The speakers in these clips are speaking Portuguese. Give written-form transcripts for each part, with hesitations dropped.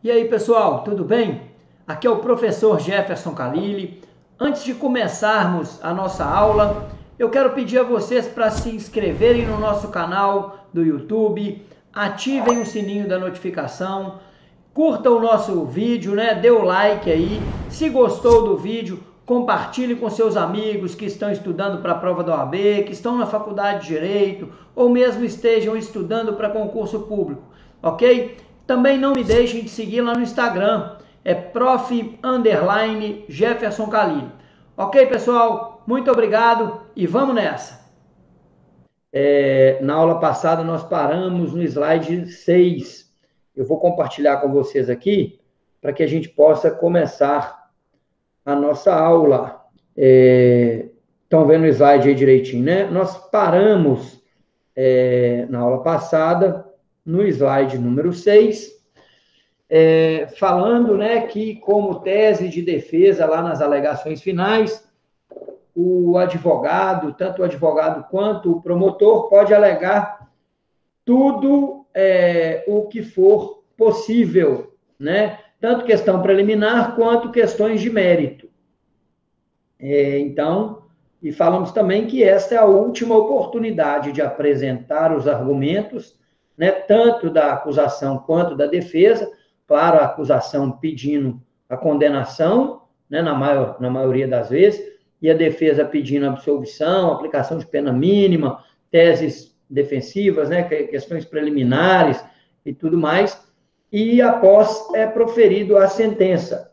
E aí, pessoal, tudo bem? Aqui é o professor Jefferson Khalili. Antes de começarmos a nossa aula, eu quero pedir a vocês para se inscreverem no nosso canal do YouTube, ativem o sininho da notificação, curtam o nosso vídeo, né? Dê o like aí. Se gostou do vídeo, compartilhe com seus amigos que estão estudando para a prova da OAB, que estão na faculdade de Direito ou mesmo estejam estudando para concurso público, ok? Também não me deixem de seguir lá no Instagram, é prof_Jefferson Khalili. Ok, pessoal? Muito obrigado e vamos nessa! Na aula passada nós paramos no slide 6. Eu vou compartilhar com vocês aqui para que a gente possa começar a nossa aula. Estão vendo o slide aí direitinho, né? Nós paramos na aula passada no slide número 6, falando, né, que como tese de defesa lá nas alegações finais, o advogado, tanto o advogado quanto o promotor, pode alegar tudo o que for possível, né? Tanto questão preliminar quanto questões de mérito. Então, e falamos também que esta é a última oportunidade de apresentar os argumentos, né, tanto da acusação quanto da defesa. Claro, a acusação pedindo a condenação, né, na maioria das vezes, e a defesa pedindo absolvição, aplicação de pena mínima, teses defensivas, né, questões preliminares e tudo mais, e após proferido a sentença.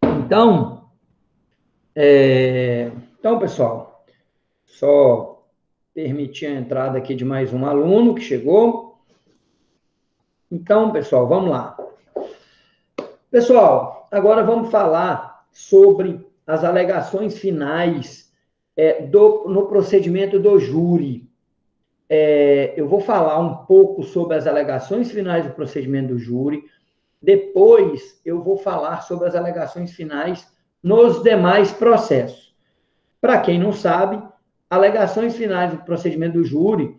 Então, pessoal, só permitir a entrada aqui de mais um aluno que chegou. Então, pessoal, vamos lá. Pessoal, agora vamos falar sobre as alegações finais no procedimento do júri. Eu vou falar um pouco sobre as alegações finais do procedimento do júri. Depois, eu vou falar sobre as alegações finais nos demais processos. Para quem não sabe, alegações finais do procedimento do júri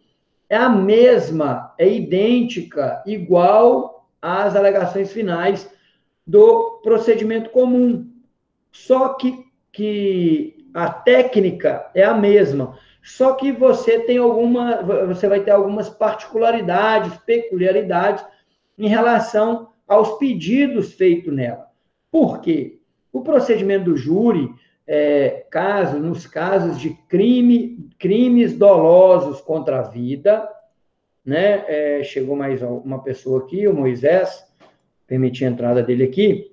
é a mesma, é idêntica, igual às alegações finais do procedimento comum. Só que a técnica é a mesma. Só que você vai ter algumas particularidades, peculiaridades em relação aos pedidos feitos nela. Por quê? O procedimento do júri, nos casos de crimes dolosos contra a vida, né? Chegou mais uma pessoa aqui, o Moisés, permiti a entrada dele aqui.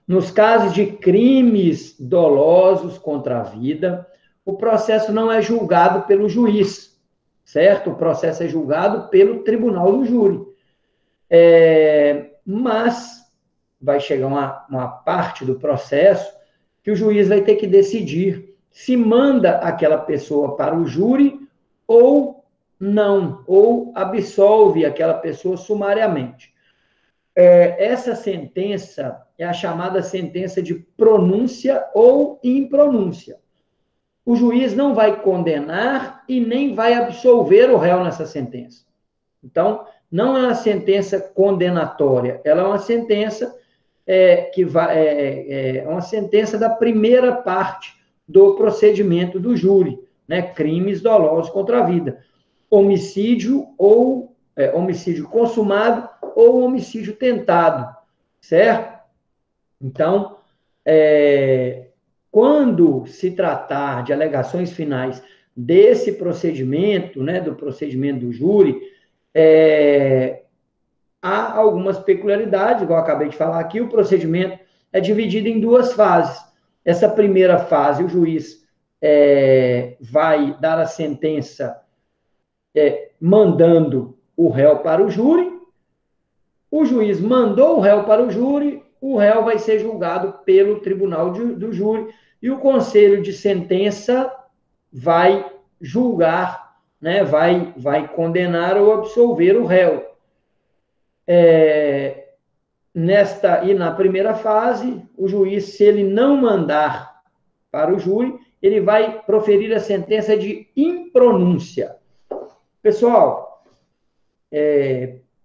Nos casos de crimes dolosos contra a vida, o processo não é julgado pelo juiz, certo? O processo é julgado pelo tribunal do júri. Mas vai chegar uma parte do processo que o juiz vai ter que decidir se manda aquela pessoa para o júri ou não, ou absolve aquela pessoa sumariamente. Essa sentença é a chamada sentença de pronúncia ou impronúncia. O juiz não vai condenar e nem vai absolver o réu nessa sentença. Então, não é uma sentença condenatória, ela é uma sentença uma sentença da primeira parte do procedimento do júri, né? Crimes dolosos contra a vida. Homicídio ou homicídio consumado ou homicídio tentado, certo? Então, quando se tratar de alegações finais desse procedimento, né, do procedimento do júri, há algumas peculiaridades, igual eu acabei de falar aqui. O procedimento é dividido em duas fases. Essa primeira fase, o juiz vai dar a sentença mandando o réu para o júri. O juiz mandou o réu para o júri, o réu vai ser julgado pelo tribunal do júri e o conselho de sentença vai julgar, né, vai condenar ou absolver o réu. Na primeira fase, o juiz, se ele não mandar para o júri, ele vai proferir a sentença de impronúncia. Pessoal,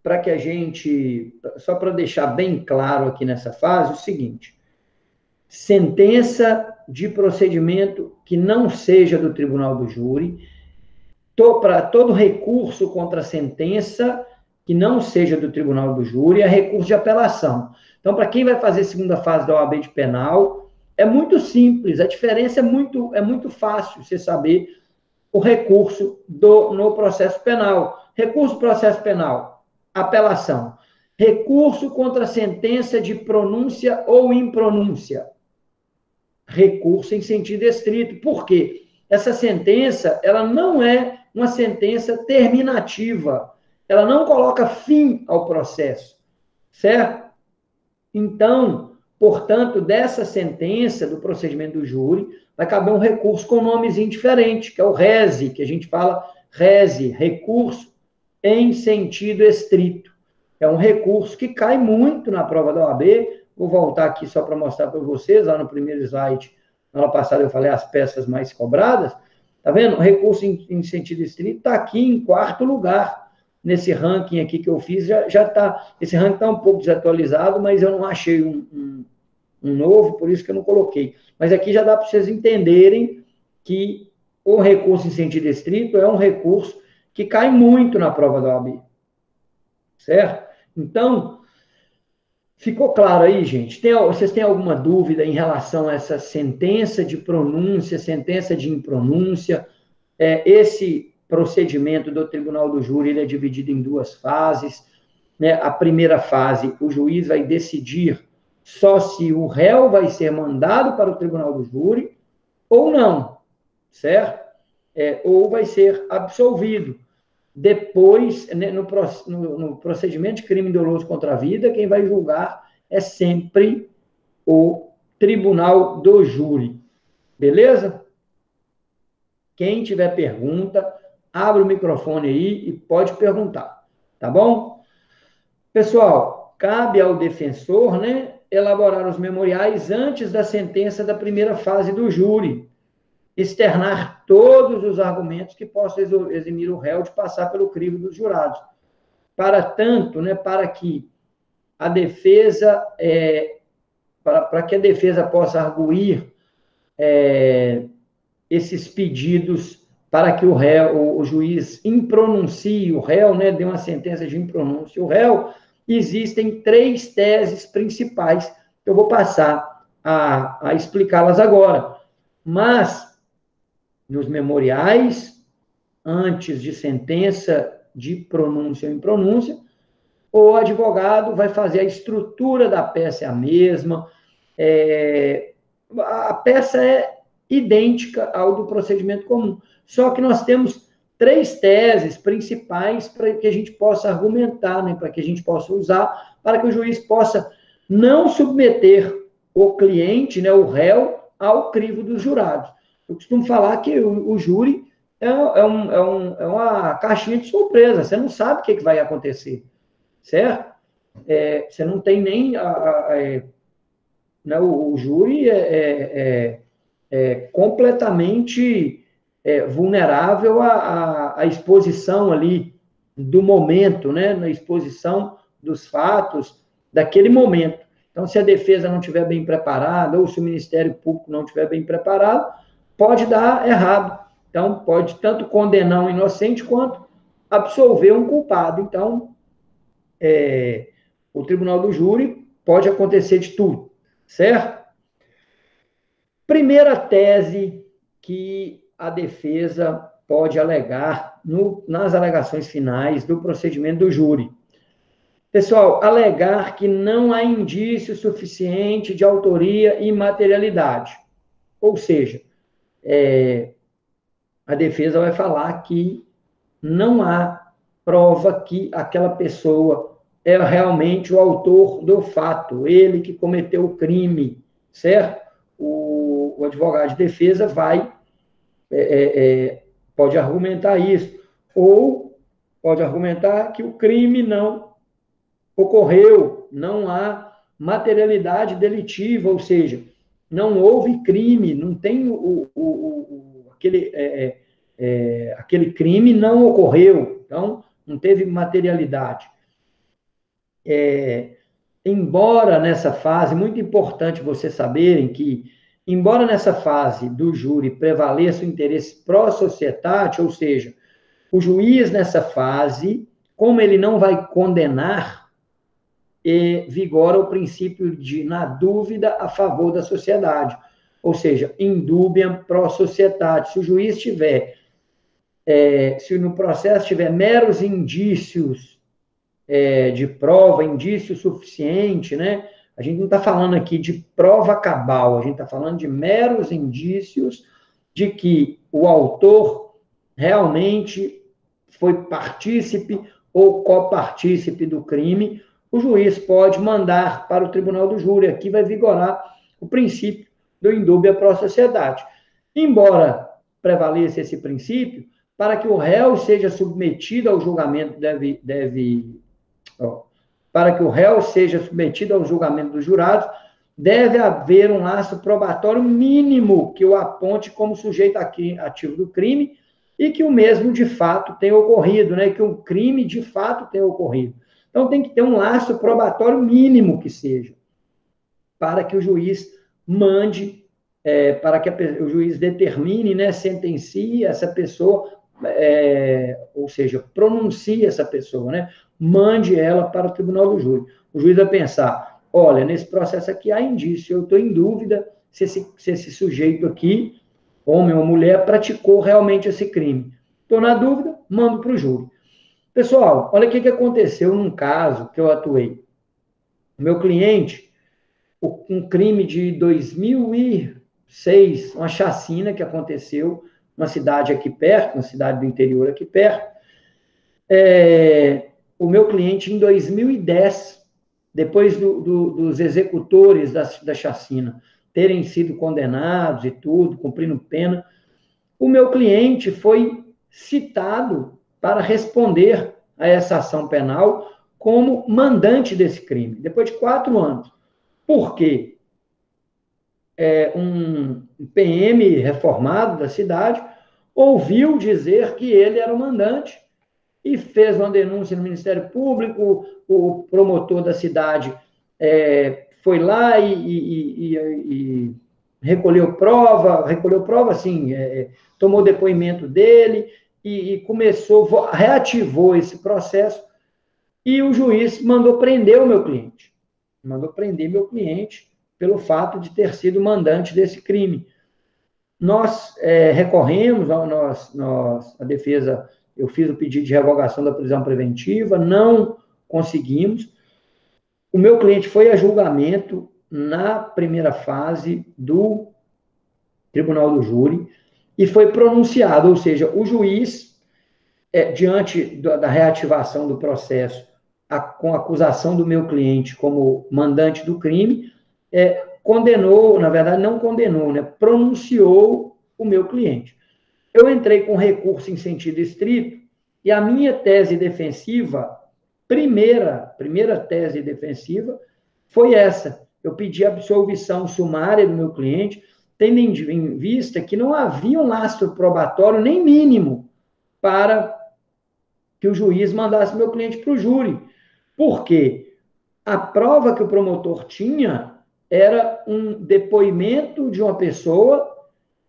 para que a gente, só para deixar bem claro aqui nessa fase, o seguinte: sentença de procedimento que não seja do tribunal do júri, para todo recurso contra a sentença que não seja do tribunal do júri, é recurso de apelação. Então, para quem vai fazer segunda fase da OAB de penal, é muito simples, a diferença é muito fácil você saber o recurso no processo penal. Recurso processo penal, apelação. Recurso contra sentença de pronúncia ou impronúncia. Recurso em sentido estrito. Por quê? Essa sentença, ela não é uma sentença terminativa. Ela não coloca fim ao processo, certo? Então, portanto, dessa sentença do procedimento do júri, vai caber um recurso com nomezinho diferente, que é o RESE, que a gente fala RESE, recurso em sentido estrito. É um recurso que cai muito na prova da OAB. Vou voltar aqui só para mostrar para vocês, lá no primeiro slide, na aula passada eu falei as peças mais cobradas. Tá vendo? O recurso em sentido estrito está aqui em quarto lugar. Nesse ranking aqui que eu fiz, já está. Esse ranking está um pouco desatualizado, mas eu não achei um novo, por isso que eu não coloquei. Mas aqui já dá para vocês entenderem que o recurso em sentido estrito é um recurso que cai muito na prova da OAB. Certo? Então, ficou claro aí, gente? Vocês têm alguma dúvida em relação a essa sentença de pronúncia, sentença de impronúncia? Esse procedimento do Tribunal do Júri, ele é dividido em duas fases, né? A primeira fase, o juiz vai decidir só se o réu vai ser mandado para o Tribunal do Júri ou não, certo? Ou vai ser absolvido. Depois, né, no procedimento de crime doloso contra a vida, quem vai julgar é sempre o Tribunal do Júri. Beleza? Quem tiver pergunta, abre o microfone aí e pode perguntar, tá bom? Pessoal, cabe ao defensor, né, elaborar os memoriais antes da sentença da primeira fase do júri, externar todos os argumentos que possam eximir o réu de passar pelo crivo dos jurados. Para tanto, né, para que a defesa, para que a defesa possa arguir esses pedidos para que o juiz impronuncie o réu, né, dê uma sentença de impronúncia o réu, existem 3 teses principais, que eu vou passar a explicá-las agora. Mas, nos memoriais, antes de sentença de pronúncia ou impronúncia, o advogado vai fazer a estrutura da peça, é a mesma, a peça é idêntica ao do procedimento comum, só que nós temos 3 teses principais para que a gente possa argumentar, né, para que a gente possa usar, para que o juiz possa não submeter o cliente, né, o réu, ao crivo dos jurados. Eu costumo falar que o júri é uma caixinha de surpresa, você não sabe o que vai acontecer, certo? Você não tem nem... né, o júri é completamente vulnerável à exposição ali do momento, né, na exposição dos fatos daquele momento. Então, se a defesa não estiver bem preparada, ou se o Ministério Público não estiver bem preparado, pode dar errado. Então, pode tanto condenar um inocente quanto absolver um culpado. Então, o Tribunal do Júri pode acontecer de tudo, certo? Primeira tese que a defesa pode alegar nas alegações finais do procedimento do júri. Pessoal, alegar que não há indício suficiente de autoria e materialidade. Ou seja, a defesa vai falar que não há prova que aquela pessoa é realmente o autor do fato, ele que cometeu o crime, certo? O advogado de defesa pode argumentar isso, ou pode argumentar que o crime não ocorreu, não há materialidade delitiva, ou seja, não houve crime, não tem aquele crime não ocorreu, então não teve materialidade. embora nessa fase, muito importante vocês saberem que, embora nessa fase do júri prevaleça o interesse pró-societate, ou seja, o juiz nessa fase, como ele não vai condenar, vigora o princípio de, na dúvida, a favor da sociedade. Ou seja, in dubiam pro societate. Se o juiz tiver, se no processo tiver meros indícios de prova, indício suficiente, né? A gente não está falando aqui de prova cabal, a gente está falando de meros indícios de que o autor realmente foi partícipe ou copartícipe do crime, o juiz pode mandar para o tribunal do júri. Aqui vai vigorar o princípio do indúbia pro sociedade. Embora prevaleça esse princípio, para que o réu seja submetido ao julgamento para que o réu seja submetido ao julgamento dos jurados, deve haver um laço probatório mínimo que o aponte como sujeito ativo do crime e que o mesmo de fato tenha ocorrido, né? Que o crime de fato tenha ocorrido. Então tem que ter um laço probatório mínimo que seja, para que o juiz mande, para que o juiz determine, né, sentencie essa pessoa, ou seja, pronuncie essa pessoa, né? Mande ela para o tribunal do júri. O juiz vai pensar, olha, nesse processo aqui há indício, eu estou em dúvida se esse sujeito aqui, homem ou mulher, praticou realmente esse crime. Estou na dúvida, mando para o júri. Pessoal, olha o que aconteceu num caso que eu atuei. O meu cliente, um crime de 2006, uma chacina que aconteceu numa cidade aqui perto, uma cidade do interior aqui perto. O meu cliente, em 2010, depois dos executores da chacina terem sido condenados e tudo, cumprindo pena, o meu cliente foi citado para responder a essa ação penal como mandante desse crime, depois de 4 anos. Por quê? Um PM reformado da cidade ouviu dizer que ele era o mandante e fez uma denúncia no Ministério Público. O promotor da cidade foi lá e recolheu prova, assim, tomou depoimento dele e começou, reativou esse processo, e o juiz mandou prender o meu cliente. Mandou prender meu cliente pelo fato de ter sido mandante desse crime. Nós recorremos, a defesa, eu fiz o pedido de revogação da prisão preventiva, não conseguimos. O meu cliente foi a julgamento na primeira fase do tribunal do júri e foi pronunciado, ou seja, o juiz, diante da reativação do processo, com a acusação do meu cliente como mandante do crime, condenou, na verdade não condenou, né, pronunciou o meu cliente. Eu entrei com recurso em sentido estrito e a minha tese defensiva, primeira tese defensiva, foi essa. Eu pedi absolvição sumária do meu cliente, tendo em vista que não havia um lastro probatório nem mínimo para que o juiz mandasse meu cliente para o júri. Por quê? A prova que o promotor tinha era um depoimento de uma pessoa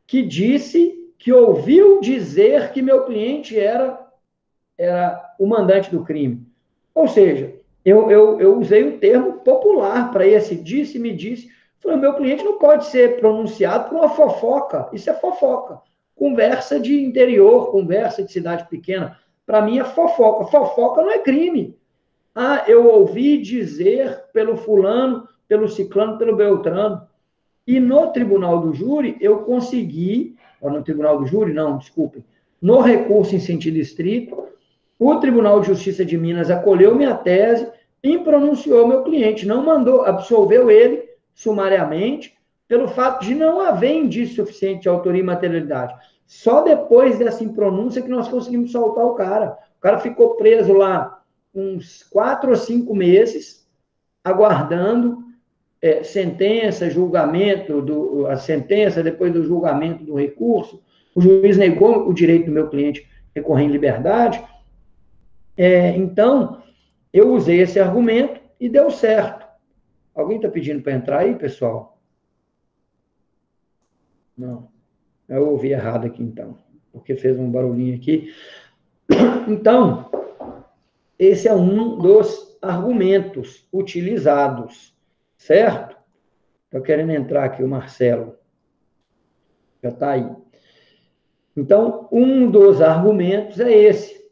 que disse que ouviu dizer que meu cliente era o mandante do crime. Ou seja, eu usei o termo popular para esse disse-me disse. Falei, meu cliente não pode ser pronunciado por uma fofoca. Isso é fofoca. Conversa de interior, conversa de cidade pequena. Para mim é fofoca. Fofoca não é crime. Ah, eu ouvi dizer pelo fulano, pelo ciclano, pelo beltrano. E no tribunal do júri, eu consegui, ou no tribunal do júri, não, desculpem, no recurso em sentido estrito, o Tribunal de Justiça de Minas acolheu minha tese e pronunciou meu cliente, não mandou, absolveu ele sumariamente, pelo fato de não haver indício suficiente de autoria e materialidade. Só depois dessa impronúncia que nós conseguimos soltar o cara. O cara ficou preso lá uns 4 ou 5 meses, aguardando sentença, julgamento, a sentença, depois do julgamento do recurso. O juiz negou o direito do meu cliente recorrer em liberdade. Então, eu usei esse argumento e deu certo. Alguém está pedindo para entrar aí, pessoal? Não. Eu ouvi errado aqui, então, porque fez um barulhinho aqui. Então, esse é um dos argumentos utilizados, certo? Estou querendo entrar aqui, o Marcelo. Já está aí. Então, um dos argumentos é esse.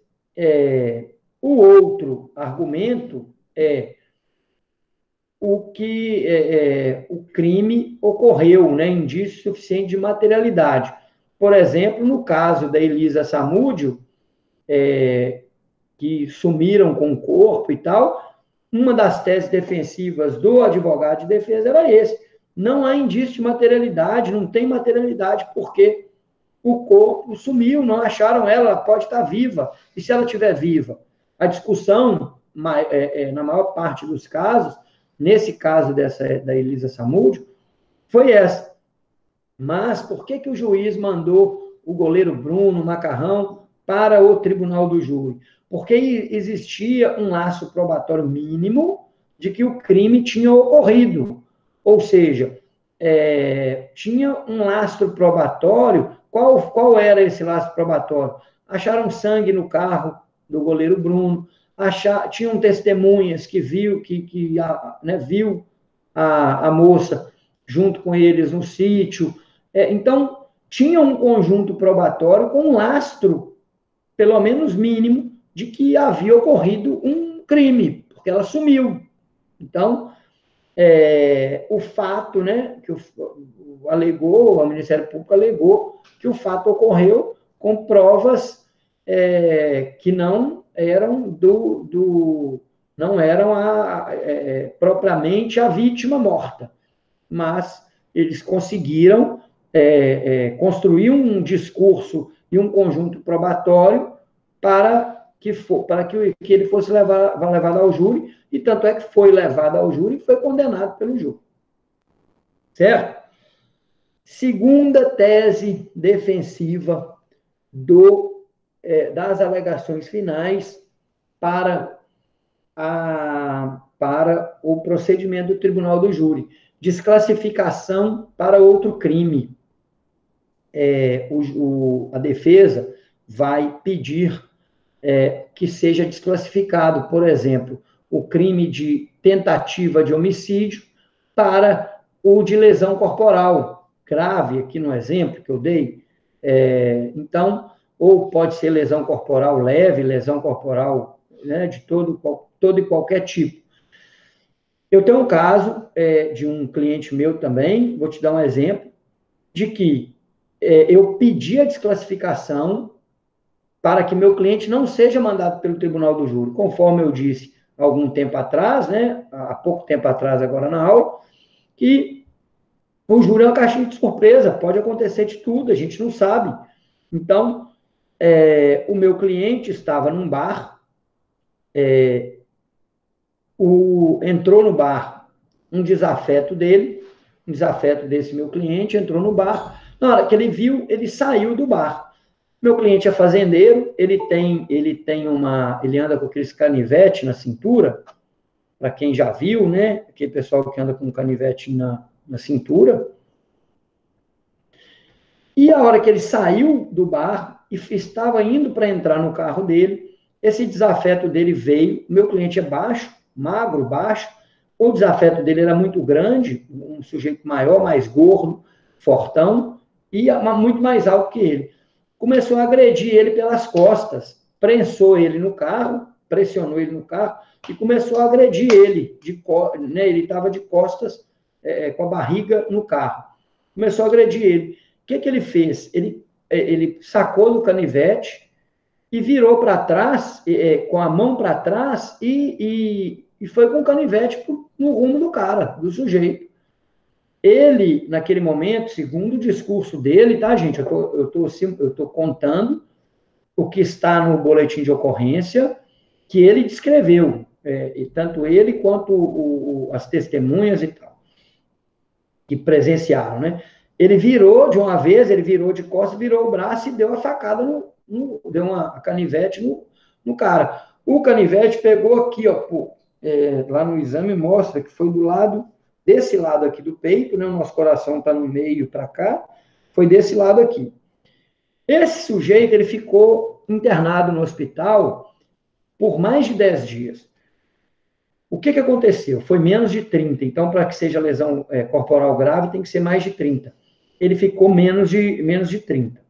O outro argumento é o crime ocorreu, né? Indício suficiente de materialidade. Por exemplo, no caso da Elisa Samúdio, que sumiram com o corpo e tal, uma das teses defensivas do advogado de defesa era esse. Não há indício de materialidade, não tem materialidade, porque o corpo sumiu, não acharam ela, ela pode estar viva. E se ela estiver viva? A discussão, na maior parte dos casos, nesse caso da Elisa Samúdio, foi essa. Mas por que o juiz mandou o goleiro Bruno Macarrão para o tribunal do júri? Porque existia um laço probatório mínimo de que o crime tinha ocorrido. Ou seja, tinha um lastro probatório. Qual era esse lastro probatório? Acharam sangue no carro do goleiro Bruno, tinham testemunhas que viu a moça junto com eles no sítio. Então, tinha um conjunto probatório com um lastro, pelo menos mínimo, de que havia ocorrido um crime, porque ela sumiu. Então, o fato, né, que o Ministério Público alegou que o fato ocorreu com provas que não eram não eram propriamente a vítima morta, mas eles conseguiram construir um discurso e um conjunto probatório para que ele fosse levado ao júri, e tanto é que foi levado ao júri e foi condenado pelo júri. Certo? Segunda tese defensiva das alegações finais para o procedimento do tribunal do júri. Desclassificação para outro crime. A defesa vai pedir que seja desclassificado, por exemplo, o crime de tentativa de homicídio para o de lesão corporal grave, aqui no exemplo que eu dei. Então, ou pode ser lesão corporal leve, lesão corporal, né, de todo e qualquer tipo. Eu tenho um caso de um cliente meu também, vou te dar um exemplo, de que eu pedi a desclassificação para que meu cliente não seja mandado pelo tribunal do júri, conforme eu disse há algum tempo atrás, né, há pouco tempo atrás agora na aula, que o júri é uma caixinha de surpresa, pode acontecer de tudo, a gente não sabe. Então, o meu cliente estava num bar, entrou no bar um desafeto desse meu cliente, entrou no bar, na hora que ele viu, ele saiu do bar. Meu cliente é fazendeiro, ele anda com aqueles canivete na cintura, para quem já viu, né? Aquele pessoal que anda com canivete na cintura. E a hora que ele saiu do bar e estava indo para entrar no carro dele, esse desafeto dele veio. Meu cliente é baixo, magro, baixo. O desafeto dele era muito grande, um sujeito maior, mais gordo, fortão, e muito mais alto que ele. Começou a agredir ele pelas costas, prensou ele no carro, pressionou ele no carro e começou a agredir ele. Né, ele estava de costas, com a barriga no carro. Começou a agredir ele. O que ele fez? Ele sacou do canivete e virou para trás, com a mão para trás, e foi com o canivete no rumo do cara, do sujeito. Ele, naquele momento, segundo o discurso dele, tá, gente? Eu tô contando o que está no boletim de ocorrência que ele descreveu, e tanto ele quanto as testemunhas e tal, que presenciaram, né? Ele virou de uma vez, ele virou de costas, virou o braço e deu a facada, deu uma canivete no cara. O canivete pegou aqui, ó, lá no exame mostra que foi do lado, desse lado aqui do peito, né? O nosso coração está no meio para cá, foi desse lado aqui. Esse sujeito, ele ficou internado no hospital por mais de 10 dias. O que aconteceu? Foi menos de 30. Então, para que seja lesão corporal grave, tem que ser mais de 30. Ele ficou menos de 30.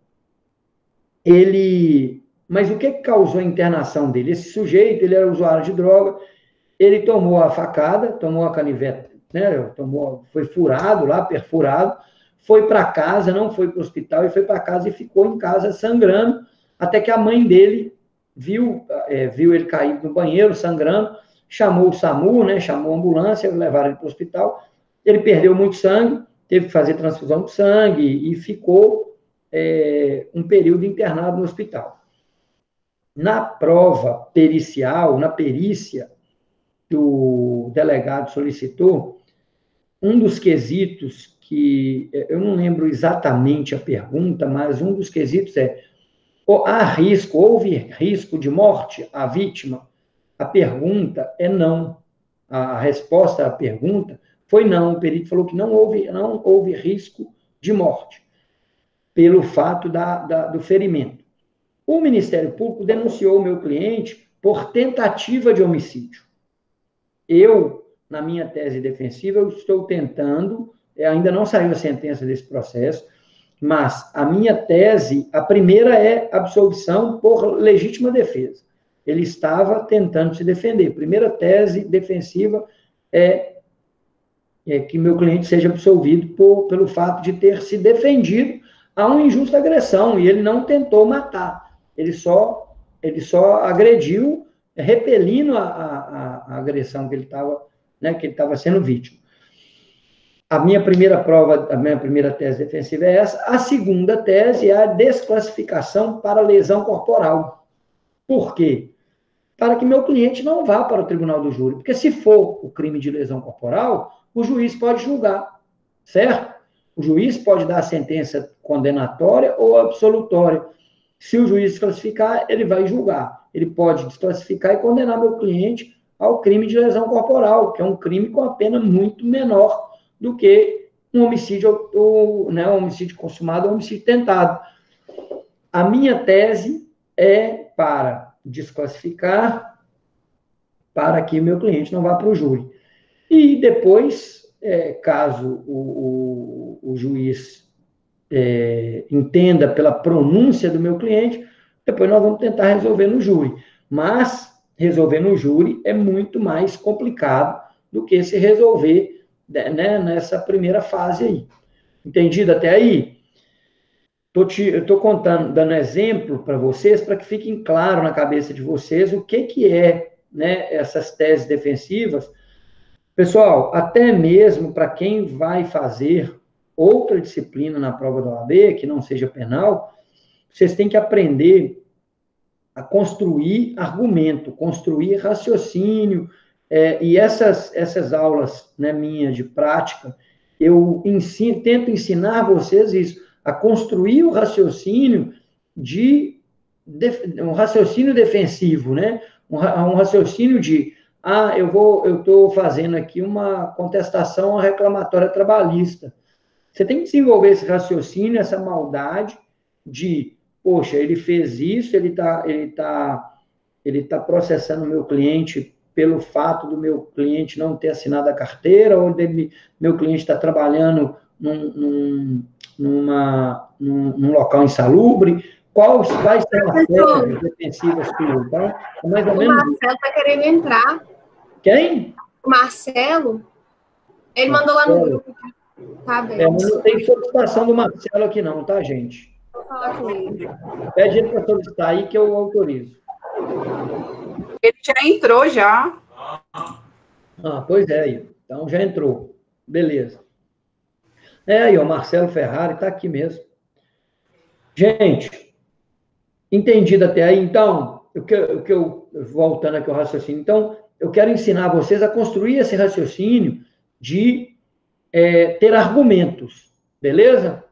Mas o que causou a internação dele? Esse sujeito, ele era usuário de droga, ele tomou a facada, tomou a canivete, né? Foi furado lá, perfurado, foi para casa, não foi para o hospital, e foi para casa e ficou em casa sangrando, até que a mãe dele viu ele caído no banheiro, sangrando, chamou o SAMU, né? Chamou a ambulância, levaram ele para o hospital. Ele perdeu muito sangue, teve que fazer transfusão de sangue e ficou um período internado no hospital. Na prova pericial, na perícia que o delegado solicitou, um dos quesitos que, eu não lembro exatamente a pergunta, mas um dos quesitos houve risco de morte à vítima? A pergunta é não. A resposta à pergunta foi não. O perito falou que não houve risco de morte, pelo fato do ferimento. O Ministério Público denunciou o meu cliente por tentativa de homicídio. Eu, na minha tese defensiva, eu estou tentando, ainda não saiu a sentença desse processo, mas a minha tese, a primeira é absolvição por legítima defesa. Ele estava tentando se defender. A primeira tese defensiva é que meu cliente seja absolvido pelo fato de ter se defendido a uma injusta agressão, e ele não tentou matar. Ele só agrediu, repelindo a agressão que ele estava sendo vítima. A minha primeira tese defensiva é essa. A segunda tese é a desclassificação para lesão corporal. Por quê? Para que meu cliente não vá para o tribunal do júri. Porque se for o crime de lesão corporal, o juiz pode julgar, certo? O juiz pode dar a sentença condenatória ou absolutória. Se o juiz desclassificar, ele vai julgar. Ele pode desclassificar e condenar meu cliente ao crime de lesão corporal, que é um crime com a pena muito menor do que um homicídio, um homicídio consumado ou um homicídio tentado. A minha tese é para desclassificar, para que meu cliente não vá para o júri. E depois, caso o juiz entenda pela pronúncia do meu cliente, depois nós vamos tentar resolver no júri. Mas resolver no júri é muito mais complicado do que se resolver, né, nessa primeira fase aí. Entendido até aí? Eu estou dando exemplo para vocês, para que fiquem claro na cabeça de vocês o que é, né, essas teses defensivas. Pessoal, até mesmo para quem vai fazer outra disciplina na prova da OAB, que não seja penal, vocês têm que aprender a construir argumento, construir raciocínio, e essas aulas, né, minhas de prática, eu tento ensinar vocês isso, a construir o raciocínio um raciocínio defensivo, né? Um raciocínio de eu estou fazendo aqui uma contestação à reclamatória trabalhista. Você tem que desenvolver esse raciocínio, essa maldade de, poxa, ele fez isso, ele tá processando o meu cliente pelo fato do meu cliente não ter assinado a carteira, ou meu cliente está trabalhando num local insalubre. Quais são as técnicas defensivas suas, tá? O Marcelo está querendo entrar. Quem? O Marcelo, ele mandou lá no grupo. Tá bem. Não tem solicitação do Marcelo aqui não, tá, gente? Vou falar com ele. Pede ele para solicitar aí que eu autorizo. Ele já entrou, já. Pois é, aí. Então já entrou. Beleza. Aí, o Marcelo Ferrari está aqui mesmo. Gente, entendido até aí? Então, voltando aqui ao raciocínio, então, eu quero ensinar vocês a construir esse raciocínio de ter argumentos, beleza?